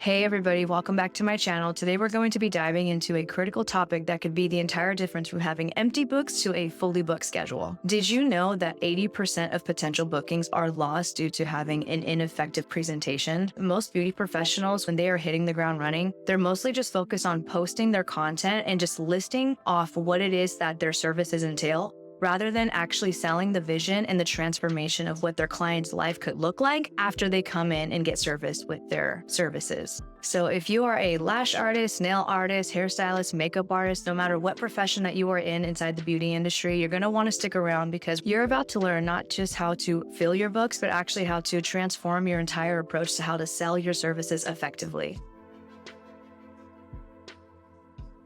Hey everybody, welcome back to my channel. Today we're going to be diving into a critical topic that could be the entire difference from having empty books to a fully booked schedule. Did you know that 80% of potential bookings are lost due to having an ineffective presentation? Most beauty professionals, when they are hitting the ground running, they're mostly just focused on posting their content and just listing off what it is that their services entail, rather than actually selling the vision and the transformation of what their client's life could look like after they come in and get serviced with their services. So if you are a lash artist, nail artist, hairstylist, makeup artist, no matter what profession that you are in inside the beauty industry, you're going to want to stick around because you're about to learn not just how to fill your books, but actually how to transform your entire approach to how to sell your services effectively.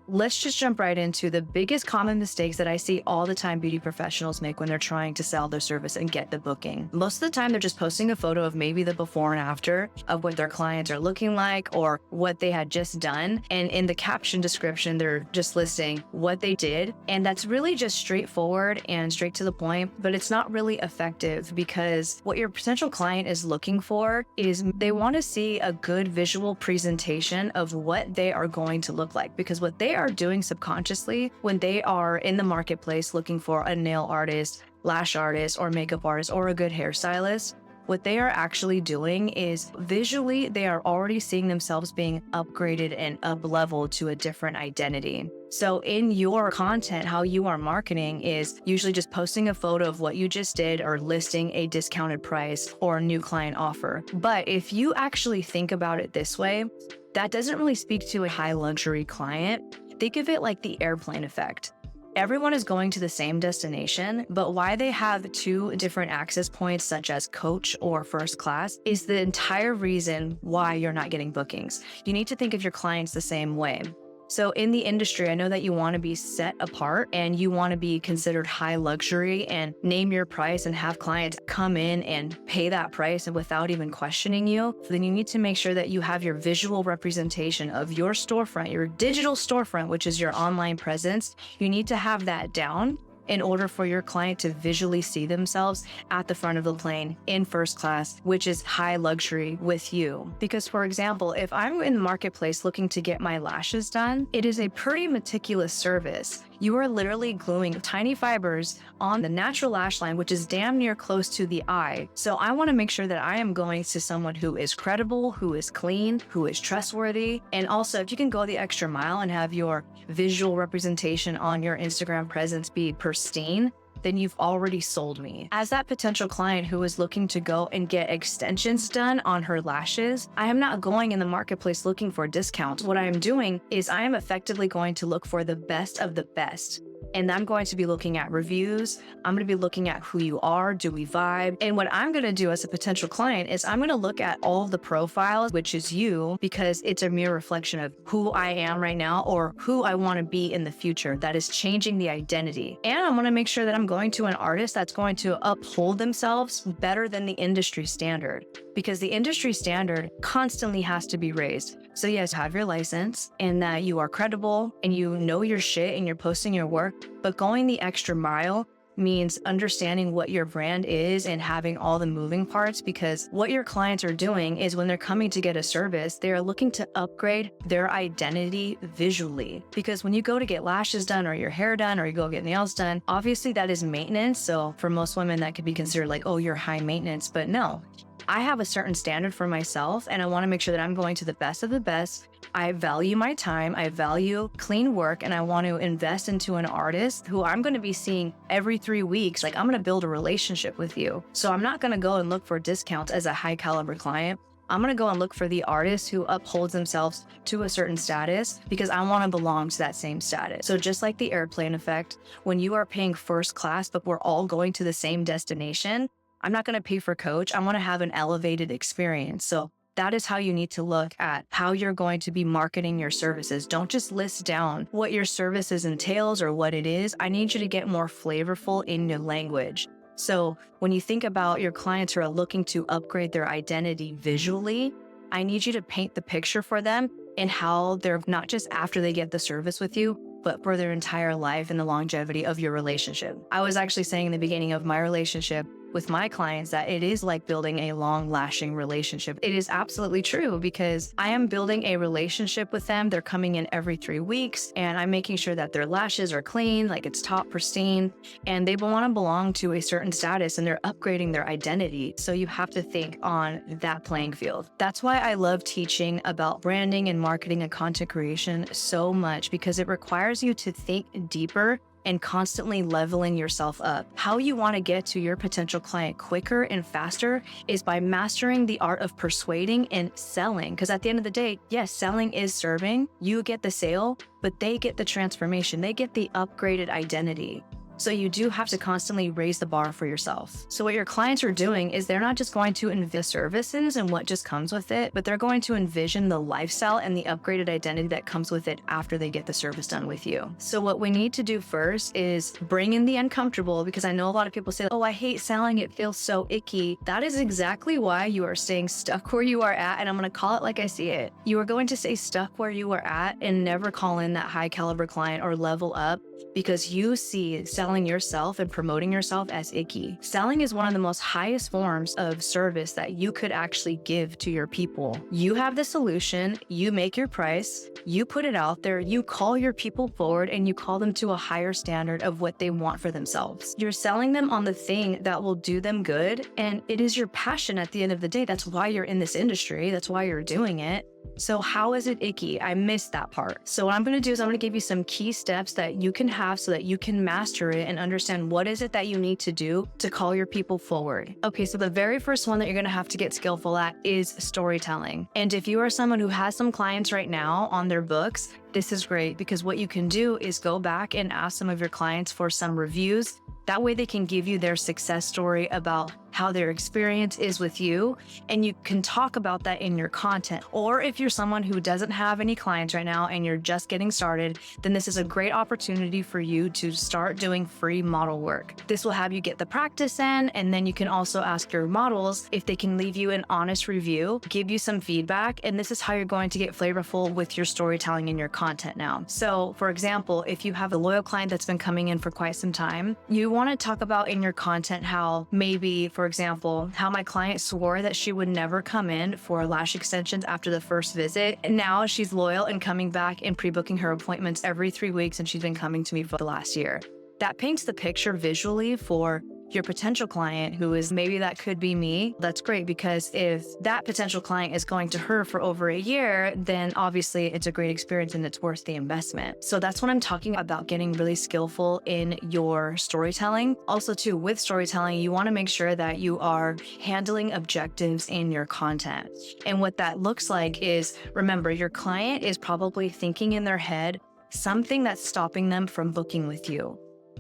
Let's just jump right into the biggest common mistakes that I see all the time beauty professionals make when they're trying to sell their service and get the booking. Most of the time, they're just posting a photo of maybe the before and after of what their clients are looking like or what they had just done. And in the caption description, they're just listing what they did. And that's really just straightforward and straight to the point, but it's not really effective because what your potential client is looking for is they want to see a good visual presentation of what they are going to look like, because what they are doing subconsciously when they are in the marketplace looking for a nail artist, lash artist, or makeup artist, or a good hairstylist, what they are actually doing is visually, they are already seeing themselves being upgraded and up-leveled to a different identity. So in your content, how you are marketing is usually just posting a photo of what you just did or listing a discounted price or a new client offer. But if you actually think about it this way, that doesn't really speak to a high luxury client. Think of it like the airplane effect. Everyone is going to the same destination, but why they have two different access points, such as coach or first class, is the entire reason why you're not getting bookings. You need to think of your clients the same way. So in the industry, I know that you want to be set apart and you want to be considered high luxury and name your price and have clients come in and pay that price and without even questioning you. Then you need to make sure that you have your visual representation of your storefront, your digital storefront, which is your online presence. You need to have that down in order for your client to visually see themselves at the front of the plane in first class, which is high luxury with you. Because for example, if I'm in the marketplace looking to get my lashes done, it is a pretty meticulous service. You are literally gluing tiny fibers on the natural lash line, which is damn near close to the eye. So I want to make sure that I am going to someone who is credible, who is clean, who is trustworthy. And also, if you can go the extra mile and have your visual representation on your Instagram presence be pristine, then you've already sold me. As that potential client who is looking to go and get extensions done on her lashes, I am not going in the marketplace looking for discounts. What I am doing is I am effectively going to look for the best of the best. And I'm going to be looking at reviews. I'm going to be looking at who you are, do we vibe? And what I'm going to do as a potential client is I'm going to look at all of the profiles, which is you, because it's a mere reflection of who I am right now or who I want to be in the future. That is changing the identity. And I'm going to make sure that I'm going to an artist that's going to uphold themselves better than the industry standard, because the industry standard constantly has to be raised. So yes, have your license and that you are credible and you know your shit and you're posting your work, but going the extra mile means understanding what your brand is and having all the moving parts, because what your clients are doing is when they're coming to get a service, they are looking to upgrade their identity visually. Because when you go to get lashes done or your hair done or you go get nails done, obviously that is maintenance. So for most women that could be considered like, oh, you're high maintenance, but no. I have a certain standard for myself and I want to make sure that I'm going to the best of the best. I value my time, I value clean work, and I want to invest into an artist who I'm going to be seeing every 3 weeks. Like, I'm going to build a relationship with you. So I'm not going to go and look for discounts as a high caliber client. I'm going to go and look for the artist who upholds themselves to a certain status because I want to belong to that same status. So just like the airplane effect, when you are paying first class, but we're all going to the same destination, I'm not going to pay for coach. I want to have an elevated experience. So that is how you need to look at how you're going to be marketing your services. Don't just list down what your services entails or what it is. I need you to get more flavorful in your language. So when you think about your clients who are looking to upgrade their identity visually, I need you to paint the picture for them and how they're not just after they get the service with you, but for their entire life and the longevity of your relationship. I was actually saying in the beginning of my relationship, with my clients that it is like building a long lasting relationship. It is absolutely true because I am building a relationship with them. They're coming in every 3 weeks and I'm making sure that their lashes are clean, like it's top pristine, and they want to belong to a certain status and they're upgrading their identity. So you have to think on that playing field. That's why I love teaching about branding and marketing and content creation so much, because it requires you to think deeper and constantly leveling yourself up. How you want to get to your potential client quicker and faster is by mastering the art of persuading and selling. Because at the end of the day, yes, selling is serving. You get the sale, but they get the transformation. They get the upgraded identity. So you do have to constantly raise the bar for yourself. So what your clients are doing is they're not just going to invest services and what just comes with it, but they're going to envision the lifestyle and the upgraded identity that comes with it after they get the service done with you. So what we need to do first is bring in the uncomfortable, because I know a lot of people say, oh, I hate selling. It feels so icky. That is exactly why you are staying stuck where you are at. And I'm going to call it like I see it. You are going to stay stuck where you are at and never call in that high caliber client or level up, because you see selling yourself and promoting yourself as icky. Selling is one of the most highest forms of service that you could actually give to your people. You have the solution, you make your price, you put it out there, you call your people forward, and you call them to a higher standard of what they want for themselves. You're selling them on the thing that will do them good, and it is your passion at the end of the day. That's why you're in this industry. That's why you're doing it. So how is it icky? I missed that part. So what I'm going to do is I'm going to give you some key steps that you can have so that you can master it and understand what is it that you need to do to call your people forward. Okay, so the very first one that you're going to have to get skillful at is storytelling. And if you are someone who has some clients right now on their books, this is great, because what you can do is go back and ask some of your clients for some reviews. That way they can give you their success story about how their experience is with you, and you can talk about that in your content. Or if you're someone who doesn't have any clients right now and you're just getting started, then this is a great opportunity for you to start doing free model work. This will have you get the practice in, and then you can also ask your models if they can leave you an honest review, give you some feedback, and this is how you're going to get flavorful with your storytelling and your content now. So for example, if you have a loyal client that's been coming in for quite some time, you want to talk about in your content how maybe, for example, how my client swore that she would never come in for lash extensions after the first visit. And now she's loyal and coming back and pre-booking her appointments every 3 weeks, and she's been coming to me for the last year. That paints the picture visually for your potential client, who is maybe that could be me. That's great, because if that potential client is going to her for over a year, then obviously it's a great experience and it's worth the investment. So that's what I'm talking about, getting really skillful in your storytelling. Also too, with storytelling, you want to make sure that you are handling objectives in your content. And what that looks like is, remember, your client is probably thinking in their head something that's stopping them from booking with you.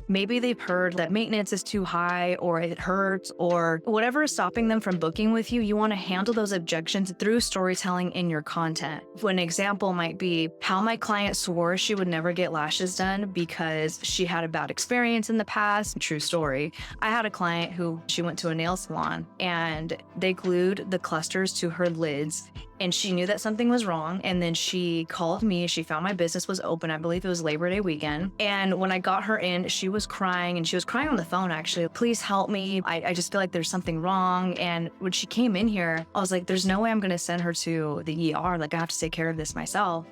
Maybe they've heard that maintenance is too high, or it hurts, or whatever is stopping them from booking with you. You want to handle those objections through storytelling in your content. An example might be how my client swore she would never get lashes done because she had a bad experience in the past. True story. I had a client who she went to a nail salon and they glued the clusters to her lids, and she knew that something was wrong. And then she called me. She found my business was open. I believe it was Labor Day weekend. And when I got her in, she was crying, and she was crying on the phone, actually. Please help me. I just feel like there's something wrong. And when she came in here, I was like, there's no way I'm going to send her to the ER. Like, I have to take care of this myself.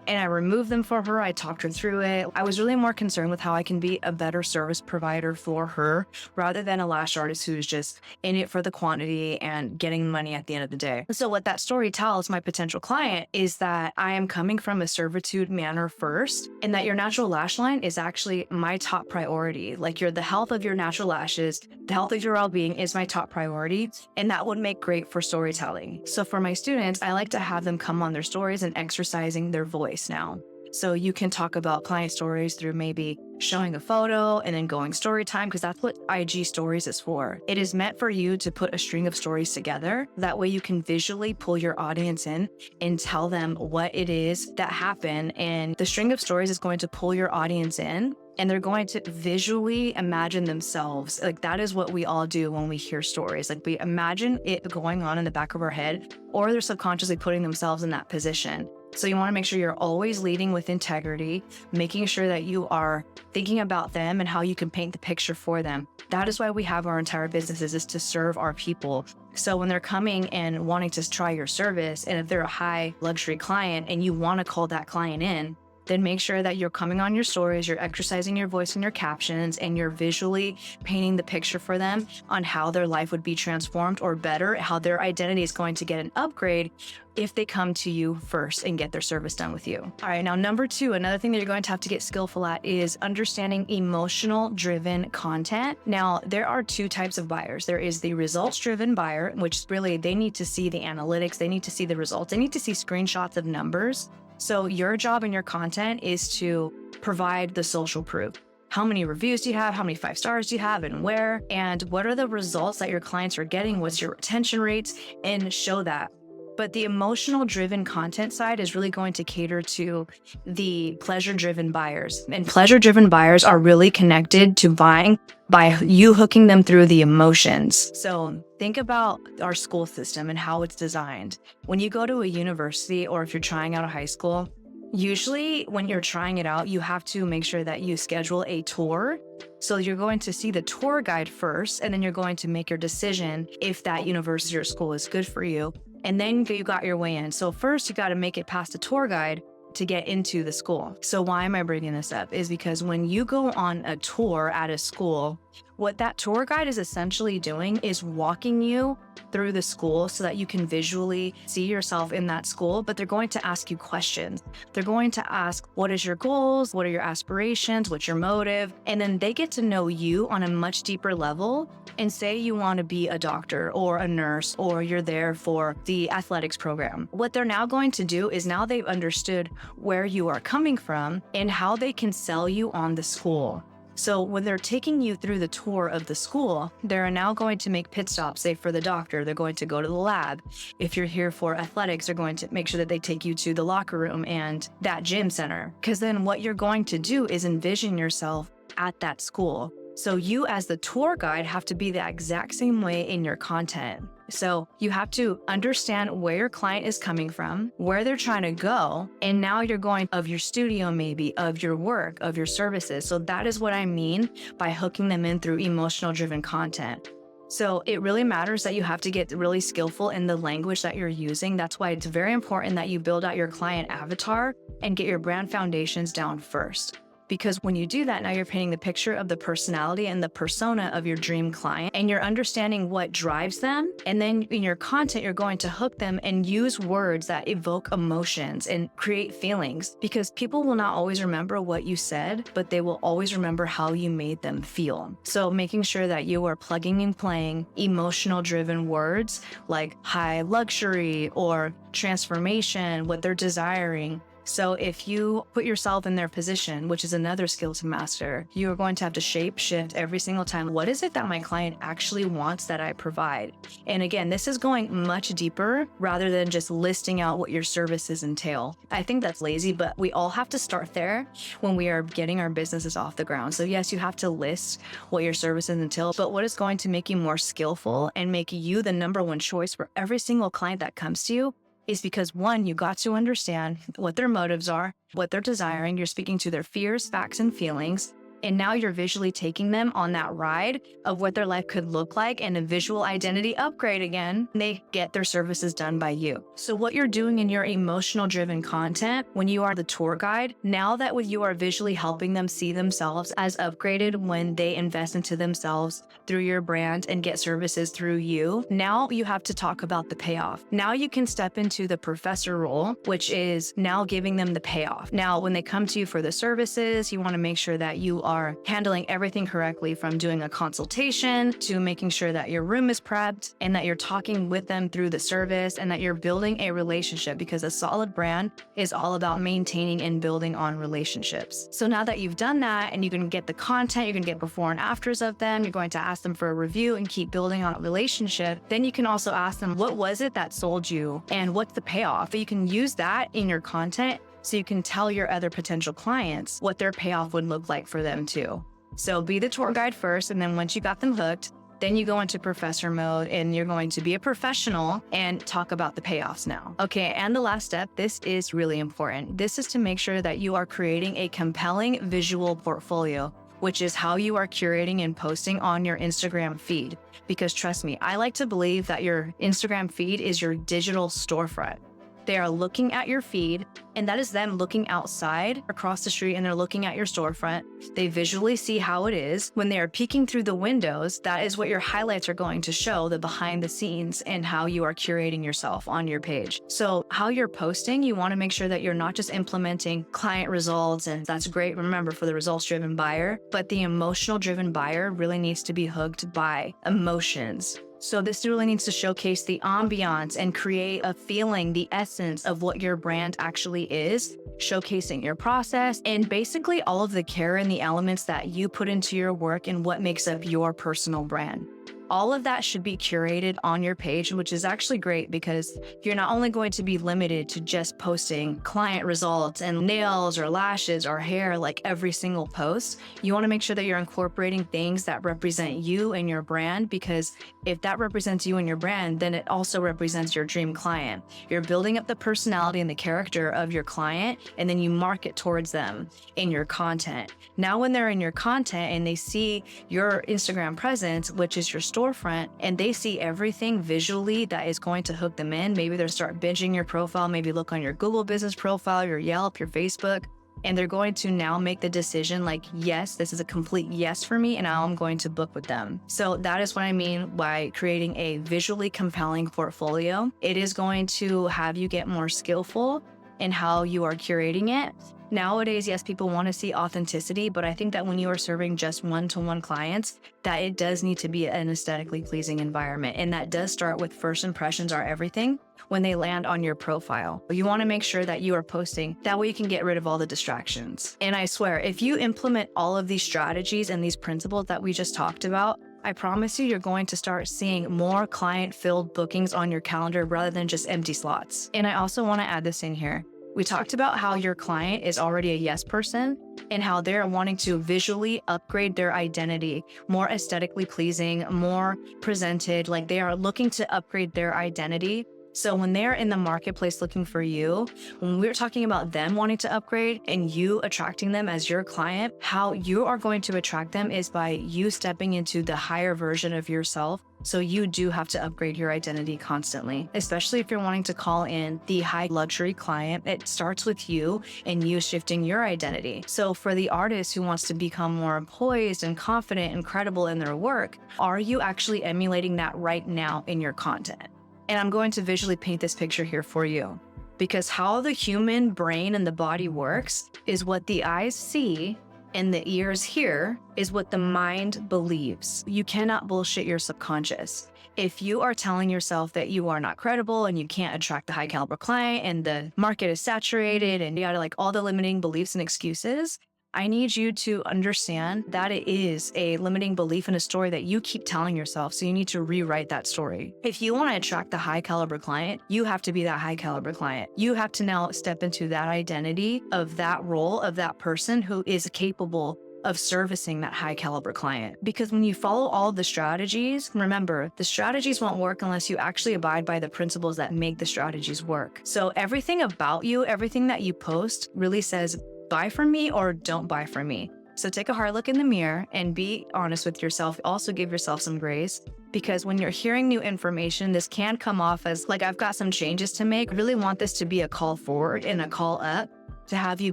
And I removed them for her. I talked her through it. I was really more concerned with how I can be a better service provider for her, rather than a lash artist who's just in it for the quantity and getting money at the end of the day. So what that story tells my potential client is that I am coming from a servitude manner first, and that your natural lash line is actually my top priority. Like, the health of your natural lashes, the health of your well-being is my top priority. And that would make great for storytelling. So for my students, I like to have them come on their stories and exercising their voice now. So you can talk about client stories through maybe showing a photo and then going story time, because that's what IG stories is for. It is meant for you to put a string of stories together. That way you can visually pull your audience in and tell them what it is that happened. And the string of stories is going to pull your audience in, and they're going to visually imagine themselves. Like, that is what we all do when we hear stories. Like, we imagine it going on in the back of our head, or they're subconsciously putting themselves in that position. So you want to make sure you're always leading with integrity, making sure that you are thinking about them and how you can paint the picture for them. That is why we have our entire businesses, is to serve our people. So when they're coming and wanting to try your service, and if they're a high luxury client and you want to call that client in, then make sure that you're coming on your stories, you're exercising your voice in your captions, and you're visually painting the picture for them on how their life would be transformed or better, how their identity is going to get an upgrade if they come to you first and get their service done with you. All right, now number 2, another thing that you're going to have to get skillful at is understanding emotional driven content. Now, there are 2 types of buyers. There is the results driven buyer, which really they need to see the analytics, they need to see the results, they need to see screenshots of numbers. So your job in your content is to provide the social proof. How many reviews do you have? How many 5 stars do you have, and where? And what are the results that your clients are getting? What's your retention rates? And show that. But the emotional driven content side is really going to cater to the pleasure driven buyers. And pleasure driven buyers are really connected to buying by you hooking them through the emotions. So think about our school system and how it's designed. When you go to a university, or if you're trying out a high school, usually when you're trying it out, you have to make sure that you schedule a tour. So you're going to see the tour guide first, and then you're going to make your decision if that university or school is good for you. And then you got your way in. So first you got to make it past the tour guide to get into the school. So why am I bringing this up? Is because when you go on a tour at a school, what that tour guide is essentially doing is walking you through the school so that you can visually see yourself in that school, but they're going to ask you questions. They're going to ask, what is your goals? What are your aspirations? What's your motive? And then they get to know you on a much deeper level. And say you want to be a doctor or a nurse, or you're there for the athletics program. What they're now going to do is, now they've understood where you are coming from and how they can sell you on the school. So when they're taking you through the tour of the school, they're now going to make pit stops. Say for the doctor, they're going to go to the lab. If you're here for athletics, they're going to make sure that they take you to the locker room and that gym center. Because then what you're going to do is envision yourself at that school. So you as the tour guide have to be the exact same way in your content. So you have to understand where your client is coming from, where they're trying to go, and now you're going of your studio, maybe of your work, of your services. So that is what I mean by hooking them in through emotional driven content. So it really matters that you have to get really skillful in the language that you're using. That's why it's very important that you build out your client avatar and get your brand foundations down first. Because when you do that, now you're painting the picture of the personality and the persona of your dream client, and you're understanding what drives them. And then in your content, you're going to hook them and use words that evoke emotions and create feelings, because people will not always remember what you said, but they will always remember how you made them feel. So making sure that you are plugging and playing emotional driven words like high luxury or transformation, what they're desiring. So if you put yourself in their position, which is another skill to master, you are going to have to shape shift every single time. What is it that my client actually wants that I provide? And again, this is going much deeper rather than just listing out what your services entail. I think that's lazy, but we all have to start there when we are getting our businesses off the ground. So yes, you have to list what your services entail, but what is going to make you more skillful and make you the number one choice for every single client that comes to you is because, one, you got to understand what their motives are, what they're desiring. You're speaking to their fears, facts, and feelings. And now you're visually taking them on that ride of what their life could look like, and a visual identity upgrade again. They get their services done by you. So what you're doing in your emotional driven content when you are the tour guide, now that you are visually helping them see themselves as upgraded when they invest into themselves through your brand and get services through you, now you have to talk about the payoff. Now you can step into the professor role, which is now giving them the payoff. Now, when they come to you for the services, you want to make sure that you are handling everything correctly, from doing a consultation to making sure that your room is prepped and that you're talking with them through the service and that you're building a relationship, because a solid brand is all about maintaining and building on relationships. So now that you've done that and you can get the content, you can get before and afters of them, you're going to ask them for a review and keep building on a relationship. Then you can also ask them, what was it that sold you and what's the payoff? You can use that in your content so you can tell your other potential clients what their payoff would look like for them too. So be the tour guide first, and then once you got them hooked, Then you go into professor mode and you're going to be a professional and talk about the payoffs now. Okay, and the last step, this is really important. This is to make sure that you are creating a compelling visual portfolio, which is how you are curating and posting on your Instagram feed. Because trust me, I like to believe that your Instagram feed is your digital storefront. They are looking at your feed, and that is them looking outside across the street and they're looking at your storefront. They visually see how it is. When they are peeking through the windows, that is what your highlights are going to show, the behind the scenes and how you are curating yourself on your page. So how you're posting, you want to make sure that you're not just implementing client results, and that's great, remember, for the results-driven buyer, but the emotional-driven buyer really needs to be hooked by emotions. So this really needs to showcase the ambiance and create a feeling, the essence of what your brand actually is, showcasing your process and basically all of the care and the elements that you put into your work and what makes up your personal brand. All of that should be curated on your page, which is actually great because you're not only going to be limited to just posting client results and nails or lashes or hair like every single post. You want to make sure that you're incorporating things that represent you and your brand, because if that represents you and your brand, then it also represents your dream client. You're building up the personality and the character of your client, and then you market towards them in your content. Now, when they're in your content and they see your Instagram presence, which is your storefront, and they see everything visually that is going to hook them in, maybe they'll start binging your profile, maybe look on your Google business profile, your Yelp, your Facebook, and they're going to now make the decision like, yes, this is a complete yes for me, and now I'm going to book with them. So that is what I mean by creating a visually compelling portfolio. It is going to have you get more skillful in how you are curating it. Nowadays, yes, people want to see authenticity, but I think that when you are serving just one-to-one clients, that it does need to be an aesthetically pleasing environment. And that does start with first impressions are everything when they land on your profile. You want to make sure that you are posting. That way you can get rid of all the distractions. And I swear, if you implement all of these strategies and these principles that we just talked about, I promise you, you're going to start seeing more client-filled bookings on your calendar rather than just empty slots. And I also want to add this in here. We talked about how your client is already a yes person and how they're wanting to visually upgrade their identity, more aesthetically pleasing, more presented, like they are looking to upgrade their identity. So when they're in the marketplace looking for you, when we're talking about them wanting to upgrade and you attracting them as your client, how you are going to attract them is by you stepping into the higher version of yourself. So you do have to upgrade your identity constantly, especially if you're wanting to call in the high luxury client. It starts with you and you shifting your identity. So for the artist who wants to become more poised and confident and credible in their work, are you actually emulating that right now in your content? And I'm going to visually paint this picture here for you, because how the human brain and the body works is what the eyes see and the ears hear is what the mind believes. You cannot bullshit your subconscious. If you are telling yourself that you are not credible and you can't attract the high caliber client and the market is saturated and you got like all the limiting beliefs and excuses, I need you to understand that it is a limiting belief and a story that you keep telling yourself. So you need to rewrite that story. If you want to attract the high caliber client, you have to be that high caliber client. You have to now step into that identity of that role of that person who is capable of servicing that high caliber client. Because when you follow all of the strategies, remember, the strategies won't work unless you actually abide by the principles that make the strategies work. So everything about you, everything that you post really says, buy from me or don't buy from me. So take a hard look in the mirror and be honest with yourself. Also give yourself some grace, because when you're hearing new information, this can come off as like, I've got some changes to make. I really want this to be a call forward and a call up to have you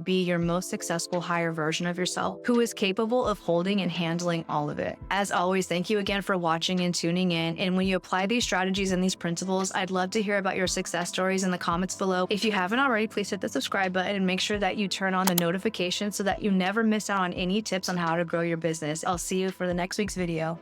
be your most successful, higher version of yourself who is capable of holding and handling all of it. As always, thank you again for watching and tuning in. And when you apply these strategies and these principles, I'd love to hear about your success stories in the comments below. If you haven't already, please hit the subscribe button and make sure that you turn on the notifications so that you never miss out on any tips on how to grow your business. I'll see you for the next week's video.